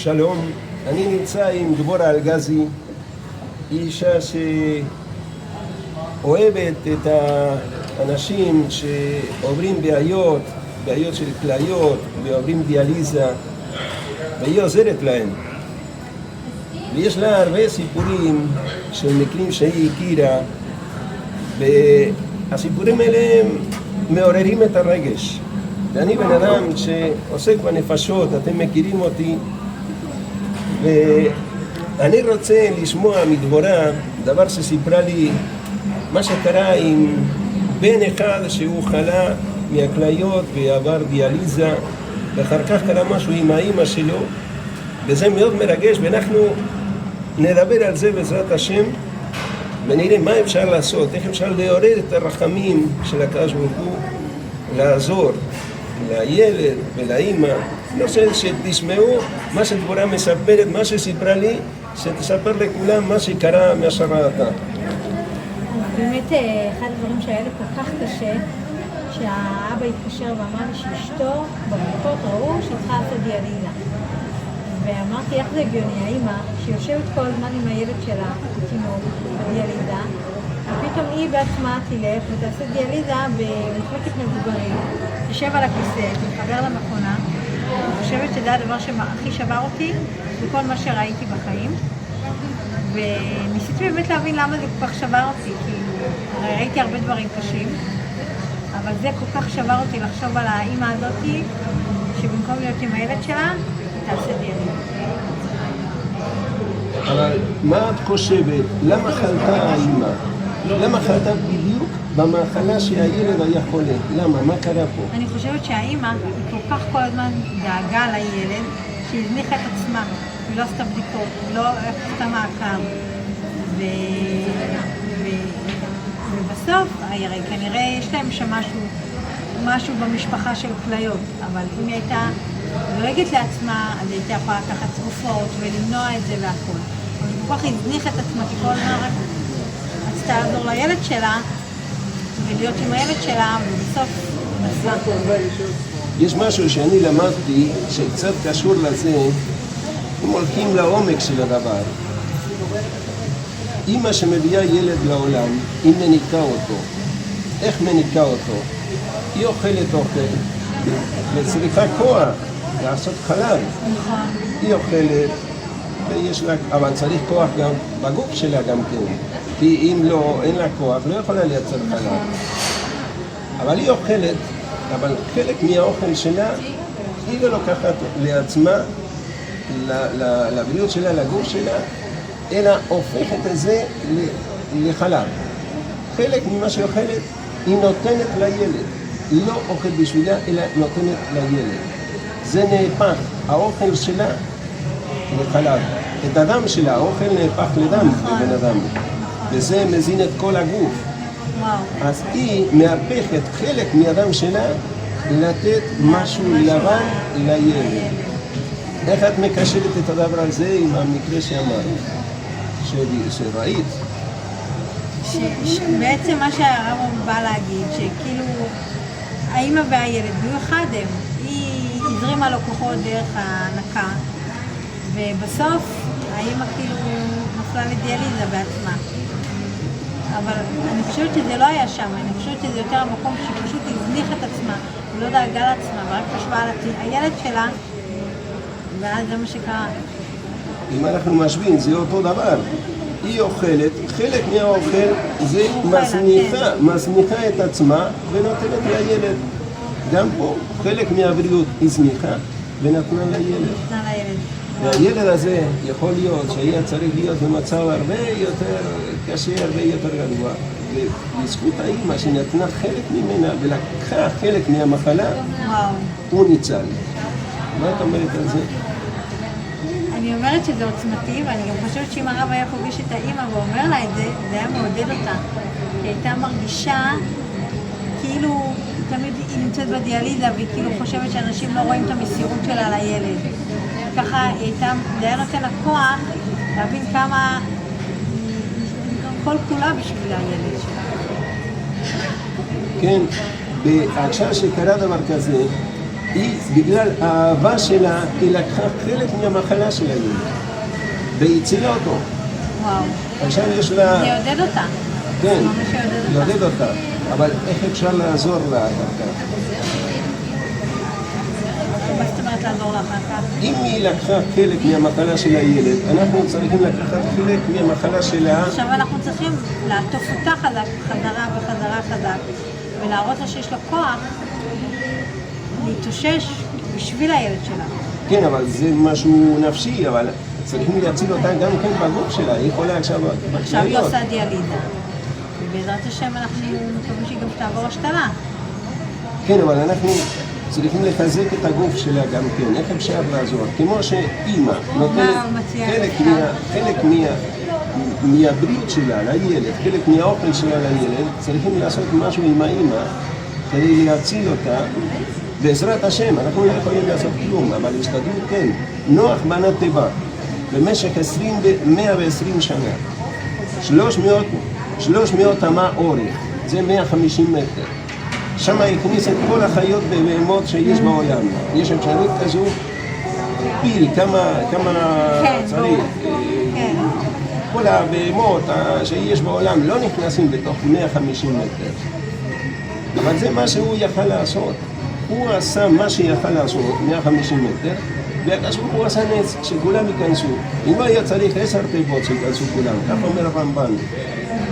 שלום, אני נמצא עם דבורה אלגזי, היא אישה שאוהבת את האנשים שעוברים בעיות של כליות ועוברים דיאליזה, והיא עוזרת להם. ויש לה הרבה סיפורים של מקרים שהיא הכירה, והסיפורים האלה מעוררים את הרגש. ואני בן אדם שעוסק בנפשות, אתם מכירים אותי, ואני רוצה לשמוע מדבורה דבר שסיפרה לי מה שקרה עם בן אחד שהוא חלה מהכליות ועבר דיאליזה, ואחר כך קרה משהו עם האמא שלו, וזה מאוד מרגש, ואנחנו נדבר על זה בעזרת השם ונראה מה אפשר לעשות, איך אפשר לעורר את הרחמים של הקדוש ברוך הוא, לעזור לילד ולאמא. אני רוצה שתשמעו מה שדבורה מספרת, מה שסיפרה לי, שתספר לכולם מה שקרה מהשראתה. באמת אחד הדברים שהיה לי כל כך קשה, שהאבא התקשר ואמר לי שאשתו בבדיקות ראו שהיא צריכה לעשות דיאליזה. ואמרתי, איך זה הגיוני, האמא שיושבת כל הזמן עם הילד שלה, תינוק, בדיאליזה, ופתאום היא בעצמה תלך ותעשה דיאליזה במחלקת מבוגרים, תשב על הכיסא, תתחבר למכונה. אני חושבת שזה הדבר שהכי שבר אותי בכל מה שראיתי בחיים, וניסיתי באמת להבין למה זה כל כך שבר אותי, כי הרי ראיתי הרבה דברים קשים, אבל זה כל כך שבר אותי לחשוב על האמא הזאתי, שבמקום להיות עם הילד שלה, היא תעשה דיאליזה. אבל מה את חושבת? למה חלתה האמא? למה חלתה בדיוק במחלה שהילד היה חולה? למה? מה קרה פה? אני חושבת שהאמא היא כל כך כל הזמן דאגה לילד, שהיא הזניחה את עצמה, היא לא עשתה בדיקות, היא לא עשתה מעקב. ובסוף, הרי כנראה יש להם שם משהו במשפחה של כליות, אבל אם היא הייתה דואגת לעצמה, אז היא הייתה יכולה לקחת תרופות ולמנוע את זה והכל. אבל היא כל כך הזניחה את עצמה, כי כל הזמן רק רצתה לעזור לילד שלה, ולהיות עם הילד שלה, ובסוף נסעה. יש משהו שאני למדתי שקצת קשור לזה, אם הולכים לעומק של הדבר. אמא שמביאה ילד לעולם, היא מניקה אותו. איך מניקה אותו? היא אוכלת אוכל, וצריכה כוח לעשות חלב. היא אוכלת, ויש לה, אבל צריך כוח גם בגוף שלה גם כן. כי אם לא, אין לה כוח, לא יכולה לייצר חלב. אבל היא אוכלת, אבל חלק מהאוכל שלה, היא לא לוקחת לעצמה, לבריאות שלה, לגוף שלה, אלא הופכת את זה לחלב. חלק ממה שהיא אוכלת, היא נותנת לילד. היא לא אוכלת בשבילה, אלא נותנת לילד. זה נהפך, האוכל שלה לחלב. את הדם שלה, האוכל נהפך לדם בבן אדם. וזה מזין את כל הגוף. אז היא מהפכת חלק מהדם שלה לתת משהו לבן לילד. איך את מקשרת את הדבר הזה עם המקרה שאמרת, שראית? בעצם מה שהרב בא להגיד, שכאילו האמא והילד היו אחד הם. היא הזרימה לו כוחות דרך ההנקה, ובסוף האמא כאילו נפלה לדיאליזה בעצמה. אבל אני חושבת שזה לא היה שם, אני חושבת שזה יותר המקום שפשוט הזניחה את עצמה, ולא דאגה לעצמה, ורק חשבה על הילד שלה, ואז זה מה שקרה. אם אנחנו משווים, זה אותו דבר. היא אוכלת, חלק מהאוכל זה מזניחה את עצמה ונותנת לילד. גם פה, חלק מהבריאות היא זניחה ונתנה לילד. והילד הזה יכול להיות שהיה צריך להיות במצב הרבה יותר קשה, הרבה יותר גרוע. ובזכות האמא שנתנה חלק ממנה ולקחה חלק מהמחלה, הוא ניצל. מה את אומרת על זה? אני אומרת שזה עוצמתי, ואני גם חושבת שאם הרב היה פוגש את האמא ואומר לה את זה, זה היה מעודד אותה. היא הייתה מרגישה כאילו תמיד היא נמצאת בדיאליזה, והיא כאילו חושבת שאנשים לא רואים את המסירות שלה לילד. ככה זה היה נותן לה כוח להבין כמה כל כולה בשביל הילד שלה. כן, עכשיו שקרה דבר כזה, היא, בגלל האהבה שלה, היא לקחה חלק מהמחלה של הילד והיא הצילה אותו. וואו. עכשיו יש לה... זה יעודד אותה. כן, ממש יעודד אותה. יעודד אותה. אבל איך אפשר לעזור לה אחר כך? מה זאת אומרת לעזור לה אחר כך? אם היא לקחה חלק מהמחלה של הילד, אנחנו צריכים לקחת חלק מהמחלה שלה. עכשיו אנחנו צריכים לעטוף אותה חזק, חזרה וחזרה חזק, ולהראות לה שיש לה כוח להתאושש בשביל הילד שלה. כן, אבל זה משהו נפשי, אבל צריכים להציל אותה גם כן בגוף שלה. היא יכולה עכשיו... עכשיו היא עושה דיאליזה. ובעזרת השם אנחנו מקווים שהיא גם תעבור השתלה. כן, אבל אנחנו צריכים לחזק את הגוף שלה גם כן. איך אפשר לעזור? כמו שאימא נותנת חלק מהבריאות שלה לילד, חלק מהאוכל שלה לילד, צריכים לעשות משהו עם האימא כדי להציל אותה. בעזרת השם, אנחנו לא יכולים לעשות כלום, אבל השתדלות כן. נוח בנה תיבה במשך 120 שנה. 300 אמה אורך, זה 150 מטר. שם הכניס את כל החיות ובהמות שיש בעולם. יש אפשרות כזו, פיל, כמה צריך. כן. כל הבהמות שיש בעולם לא נכנסים בתוך 150 מטר. אבל זה מה שהוא יכל לעשות. הוא עשה מה שיכל לעשות, 150 מטר, והקדוש ברוך הוא עשה נס, שכולם ייכנסו. אם לא היה צריך 10 תיבות שייכנסו כולם, כך אומר הרמב"ן.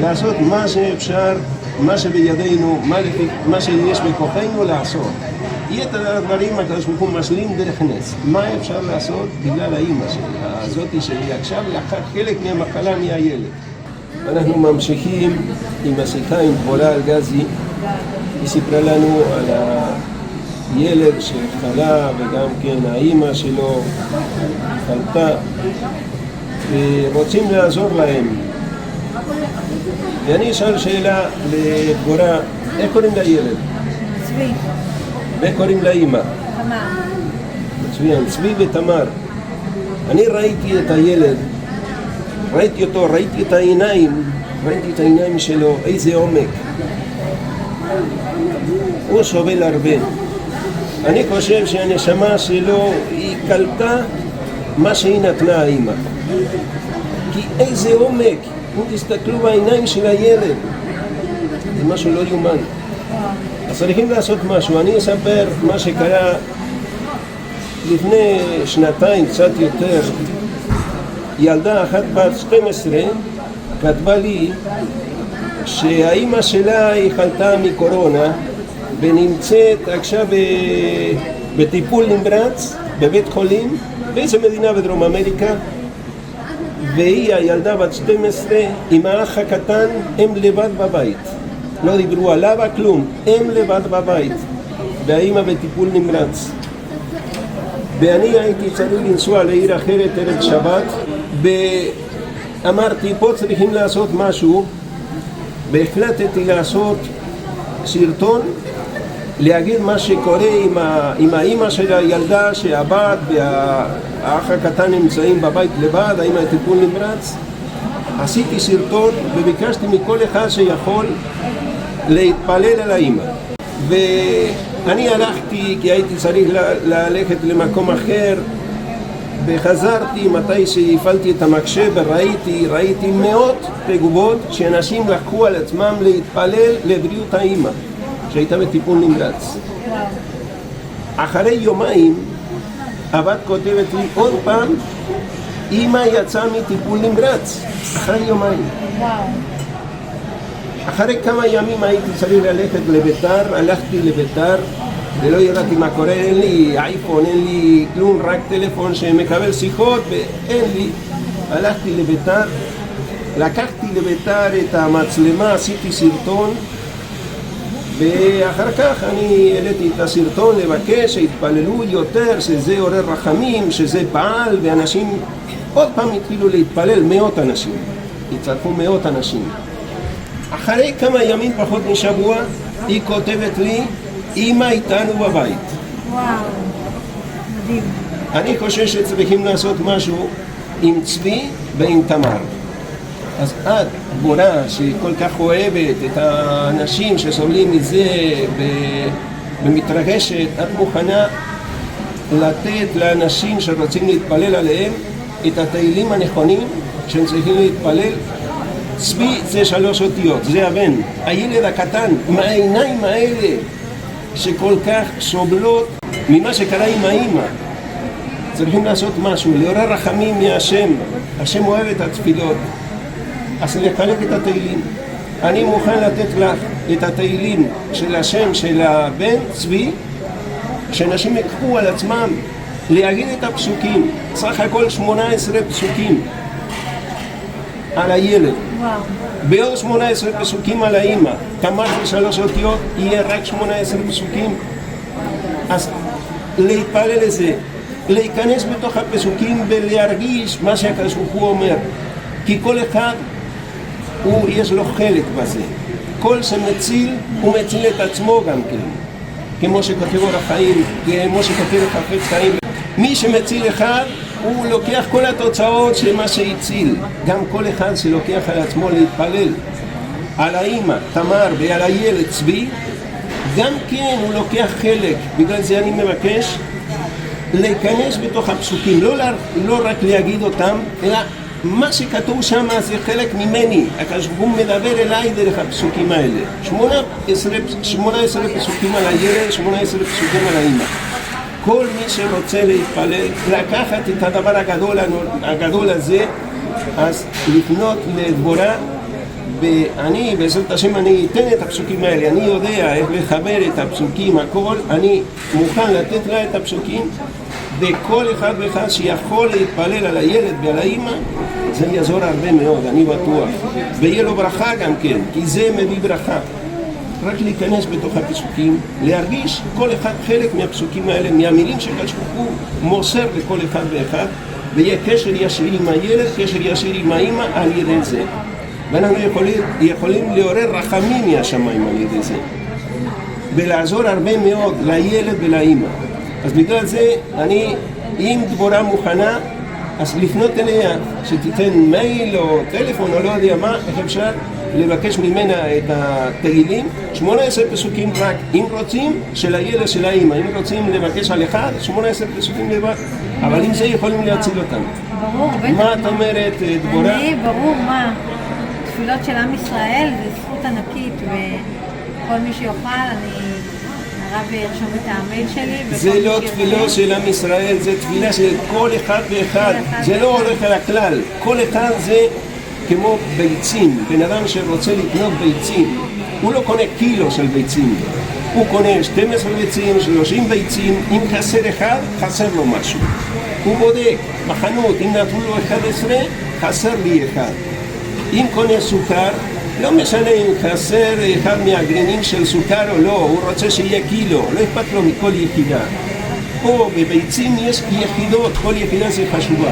לעשות מה שאפשר, מה שבידינו, מה שיש בכוחנו לעשות. יתר הדברים הקדוש ברוך הוא משלים דרך נס. מה אפשר לעשות? בגלל האמא הזאת שהיא עכשיו לקחה חלק מהמחלה מהילד. אנחנו ממשיכים עם השיחה עם דבורה אלגזי. היא סיפרה לנו על הילד שחלה וגם כן האמא שלו חלתה ורוצים לעזור להם. ואני אשאל שאלה לדבורה, איך קוראים לילד? צבי. ואיך קוראים לאמא? תמר. מצוין, צבי ותמר. אני ראיתי את הילד, ראיתי אותו, ראיתי את העיניים שלו, איזה עומק. הוא סובל הרבה. אני חושב שהנשמה שלו היא קלטה מה שהיא נתנה האמא. כי איזה עומק, אם תסתכלו בעיניים של הילד, זה משהו לא יומן. אז צריכים לעשות משהו. אני אספר מה שקרה לפני שנתיים, קצת יותר. ילדה אחת בת 12 כתבה לי שהאמא שלה היא חלתה מקורונה ונמצאת עכשיו בטיפול נמרץ בבית חולים באיזו מדינה בדרום אמריקה, והיא הילדה בת 12 עם האח הקטן, הם לבד בבית, לא דיברו עליו כלום, הם לבד בבית והאמא בטיפול נמרץ. ואני הייתי צריך לנסוע לעיר אחרת ערב שבת ואמרתי פה צריכים לעשות משהו, והחלטתי לעשות סרטון להגיד מה שקורה עם האמא של הילדה שהבת והאח הקטן נמצאים בבית לבד, האמא בטיפול נמרץ. עשיתי סרטון וביקשתי מכל אחד שיכול להתפלל על האמא. ואני הלכתי כי הייתי צריך ללכת למקום אחר וחזרתי מתי שהפעלתי את המחשב וראיתי מאות תגובות שאנשים לקחו על עצמם להתפלל לבריאות האמא שהייתה בטיפול נמרץ. אחרי יומיים הבת כותבת לי עוד פעם, אמא יצאה מטיפול נמרץ. אחרי יומיים. אחרי כמה ימים הייתי צריך ללכת לביתר, הלכתי לביתר ולא ידעתי מה קורה, אין לי אייפון, אין לי כלום, רק טלפון שמקבל שיחות ואין לי. הלכתי לביתר, לקחתי לביתר את המצלמה, עשיתי סרטון ואחר כך אני העליתי את הסרטון לבקש שהתפללו יותר, שזה עורר רחמים, שזה פעל, ואנשים עוד פעם התחילו להתפלל, מאות אנשים, הצטרפו מאות אנשים. אחרי כמה ימים פחות משבוע היא כותבת לי, אמא איתנו בבית. וואו, מדהים. אני חושב שצריכים לעשות משהו עם צבי ועם תמר. אז את, דבורה, שכל כך אוהבת את האנשים שסובלים מזה ומתרגשת, את מוכנה לתת לאנשים שרוצים להתפלל עליהם את התהילים הנכונים שהם צריכים להתפלל? צבי זה 3 אותיות, זה הבן, הילד הקטן, עם העיניים האלה שכל כך סובלות ממה שקרה עם האמא. צריכים לעשות משהו, לעורר רחמים מהשם. השם אוהב את התפילות, אז לחלק את התהילים. אני מוכן לתת לך את התהילים של השם של הבן צבי, שאנשים יקחו על עצמם להגיד את הפסוקים, סך הכל 18 פסוקים על הילד. בעוד 18 פסוקים על האמא, תמר ו3 אותיות, יהיה רק 18 פסוקים. אז להתפלל לזה, להיכנס בתוך הפסוקים ולהרגיש מה שהקדוש ברוך הוא אומר, כי כל אחד יש לו חלק בזה. כל שמציל הוא מציל את עצמו גם כן, כמו שכתב אור החיים, כמו שכתב חפץ חיים. מי שמציל אחד הוא לוקח כל התוצאות של מה שהציל. גם כל אחד שלוקח על עצמו להתפלל על האמא תמר ועל הילד צבי, גם כן הוא לוקח חלק. בגלל זה אני מבקש להיכנס בתוך הפסוקים, לא רק להגיד אותם, אלא מה שכתוב שם זה חלק ממני. הקדוש ברוך הוא מדבר אליי דרך הפסוקים האלה. 18 פסוקים על הילד, 18 פסוקים על האמא. כל מי שרוצה להתפלל, לקחת את הדבר הגדול הזה, אז לפנות לדבורה, ואני, בעזרת השם, אני אתן את הפסוקים האלה. אני יודע איך לחבר את הפסוקים, הכל, אני מוכן לתת לה את הפסוקים, וכל אחד ואחד שיכול להתפלל על הילד ועל האמא, זה יעזור הרבה מאוד, אני בטוח. ויהיה לו ברכה גם כן, כי זה מביא ברכה. רק להיכנס בתוך הפסוקים, להרגיש כל אחד חלק מהפסוקים האלה, מהמילים שקדוש ברוך הוא מוסר לכל אחד ואחד, ויהיה קשר ישיר עם הילד, קשר ישיר עם האמא על ידי זה. ואנחנו יכולים לעורר רחמים מהשמיים על ידי זה, ולעזור הרבה מאוד לילד ולאמא. אז בגלל זה אני, אם דבורה מוכנה, אז לפנות אליה, שתיתן מייל או טלפון או לא יודע מה, איך אפשר לבקש ממנה את התהילים, 18 פסוקים רק, אם רוצים, של הילד של האמא. אם רוצים לבקש על אחד, 18 פסוקים לבד, אבל אם זה יכולים להציל אותם. ברור, מה את אומרת, דבורה? ברור, מה? תפילות של עם ישראל זה זכות ענקית, וכל מי שיוכל, הרב ירשום את המייל שלי. זה לא תפילה של עם ישראל, זה תפילה של כל אחד ואחד. זה לא הולך על הכלל. כל אחד זה כמו ביצים. בן אדם שרוצה לקנות ביצים, הוא לא קונה קילו של ביצים. הוא קונה 12 ביצים, 30 ביצים, אם חסר אחד, חסר לו משהו. הוא בודק בחנות, אם נתנו לו 11, חסר לי אחד. אם קונה סוכר, לא משנה אם חסר אחד מהגרעינים של סוכר או לא, הוא רוצה שיהיה קילו, לא אכפת לו מכל יחידה. פה בביצים יש יחידות, כל יחידה זה חשובה.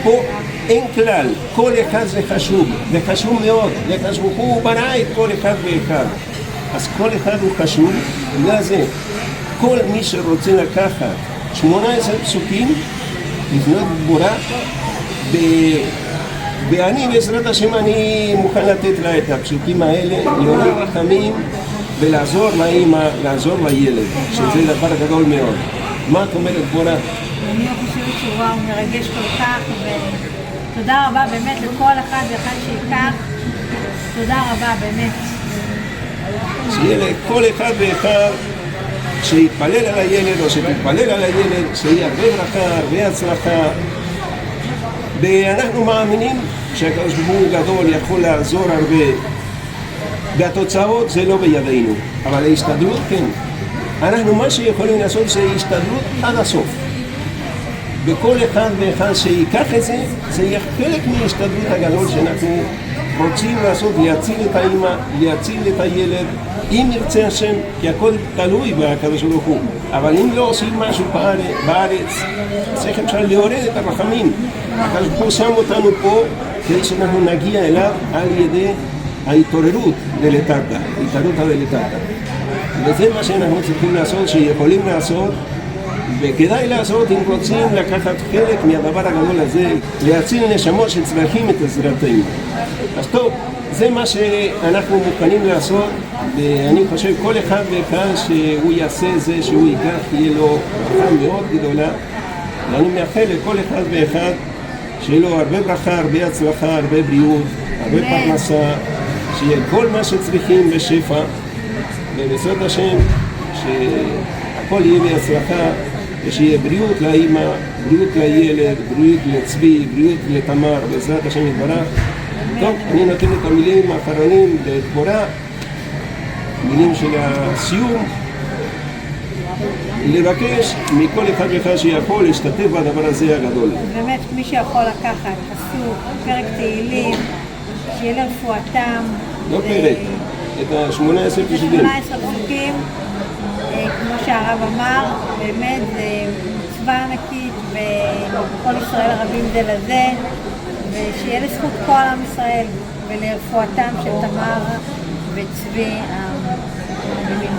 פה אין כלל, כל אחד זה חשוב, וחשוב מאוד, לקדוש ברוך הוא ברא את כל אחד ואחד. אז כל אחד הוא חשוב, בגלל זה כל מי שרוצה לקחת 18 פסוקים, לבנות דבורה, ואני בעזרת השם אני מוכן לתת לה את הפסוקים האלה, לעורר רחמים ולעזור לאמא, לעזור לילד, שזה דבר גדול מאוד. מה את אומרת, דבורה? אני חושבת שוואו, מרגש כל כך, ותודה רבה באמת לכל אחד ואחד שיקח. תודה רבה באמת. שיהיה לכל אחד ואחד שיתפלל על הילד או שתתפלל על הילד, שיהיה הרבה ברכה, הרבה הצלחה. ואנחנו מאמינים שהקדוש ברוך הוא גדול, יכול לעזור הרבה, והתוצאות זה לא בידינו, אבל ההשתדלות כן. אנחנו מה שיכולים לעשות זה השתדלות עד הסוף, וכל אחד ואחד שיקח את זה, זה יהיה חלק מההשתדלות הגדול שאנחנו רוצים לעשות, להציל את האמא, להציל את הילד, אם ירצה השם, כי הכל תלוי בקדוש ברוך הוא. אבל אם לא עושים משהו בארץ, אז איך אפשר להורד את הרחמים? הקדוש ברוך הוא שם אותנו פה כדי שאנחנו נגיע אליו על ידי ההתעוררות דלתתא, התעוררות דלתתא. וזה מה שאנחנו צריכים לעשות, שיכולים לעשות, וכדאי לעשות אם רוצים לקחת חלק מהדבר הגדול הזה, להציל נשמות שצריכים את עזרתנו. אז טוב, זה מה שאנחנו מוכנים לעשות. ואני חושב כל אחד ואחד שהוא יעשה זה, שהוא ייקח, תהיה לו ברכה מאוד גדולה. ואני מאחל לכל אחד ואחד שיהיה לו הרבה ברכה, הרבה הצלחה, הרבה בריאות, הרבה פרנסה, שיהיה כל מה שצריכים בשפע, ובעזרת השם שהכל יהיה בהצלחה, ושיהיה בריאות לאמא, בריאות לילד, בריאות לצבי, בריאות לתמר, בעזרת השם יתברך. טוב, אני נותן את המילים האחרונים לדבורה, מילים של הסיום, לבקש מכל אחד ואחד שיכול להשתתף בדבר הזה הגדול. באמת מי שיכול לקחת פסוק, פרק תהילים, שיהיה לרפואתם. לא פרק, את ה-18 פסוקים. 18 פסוקים, כמו שהרב אמר, באמת זה מצווה ענקית וכל ישראל ערבים זה לזה, ושיהיה לזכות כל עם ישראל ולרפואתם של תמר וצבי המדהימים.